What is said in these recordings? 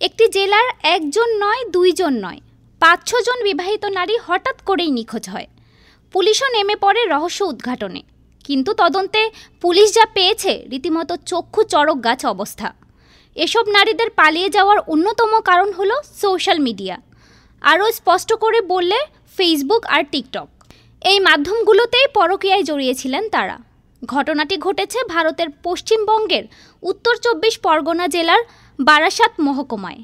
একটি জেলার একজন নয়, দুইজন নয়, ৫-৬ জন বিবাহিত নারী হঠাৎ করেই নিখোঁজ হয়। পুলিশও নেমে পড়ে রহস্য উদ্ঘাটনে, কিন্তু তদন্তে পুলিশ যা পেয়েছে রীতিমতো চক্ষু চড়ক গাছ অবস্থা। এসব নারীদের পালিয়ে যাওয়ার অন্যতম কারণ হলো সোশ্যাল মিডিয়া, আরও স্পষ্ট করে বললে ফেসবুক আর টিকটক। এই মাধ্যমগুলোতেই পরকীয়ায় জড়িয়েছিলেন তারা। ঘটনাটি ঘটেছে ভারতের পশ্চিমবঙ্গের উত্তর ২৪ পরগনা জেলার বারাসাত মহকুমায়।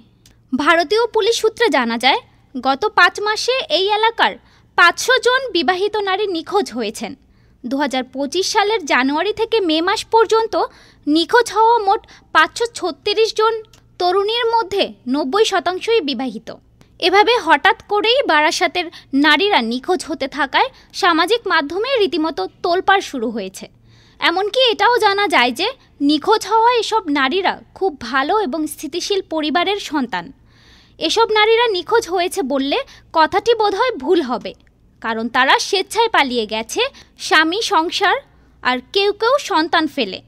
ভারতীয় পুলিশ সূত্রে জানা যায়, গত ৫ মাসে এই এলাকার ৫০০ জন বিবাহিত নারী নিখোঁজ হয়েছেন। ২০২৫ সালের জানুয়ারি থেকে মে মাস পর্যন্ত নিখোঁজ হওয়া মোট ৫৩৬ জন তরুণীর মধ্যে ৯০% বিবাহিত। এভাবে হঠাৎ করেই বারাসাতের নারীরা নিখোঁজ হতে থাকায় সামাজিক মাধ্যমে রীতিমতো তোলপাড় শুরু হয়েছে। এমনকি এটাও জানা যায় যে নিখোঁজ হওয়া এসব নারীরা খুব ভালো এবং স্থিতিশীল পরিবারের সন্তান। এসব নারীরা নিখোঁজ হয়েছে বললে কথাটি বোধহয় ভুল হবে, কারণ তারা স্বেচ্ছায় পালিয়ে গেছে স্বামী, সংসার আর কেউ কেউ সন্তান ফেলে।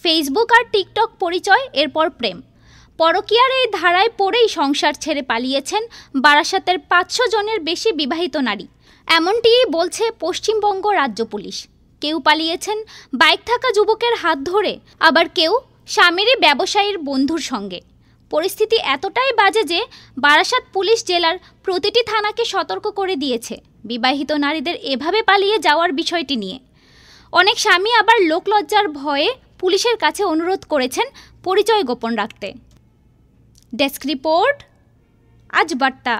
ফেসবুক আর টিকটক পরিচয়, এরপর প্রেম। পরকীয়ার এই ধারায় পড়েই সংসার ছেড়ে পালিয়েছেন বারাসাতের ৫০০ জনের বেশি বিবাহিত নারী। এমনটিই বলছে পশ্চিমবঙ্গ রাজ্য পুলিশ। কেউ পালিয়েছেন বাইক থাকা যুবকের হাত ধরে, আবার কেউ স্বামীরই ব্যবসায়ীর বন্ধুর সঙ্গে। পরিস্থিতি এতটাই বাজে যে বারাসাত পুলিশ জেলার প্রতিটি থানাকে সতর্ক করে দিয়েছে বিবাহিত নারীদের এভাবে পালিয়ে যাওয়ার বিষয়টি নিয়ে। অনেক স্বামী আবার লোকলজ্জার ভয়ে পুলিশের কাছে অনুরোধ করেছেন পরিচয় গোপন রাখতে। ডেস্ক রিপোর্ট, আজ বার্তা।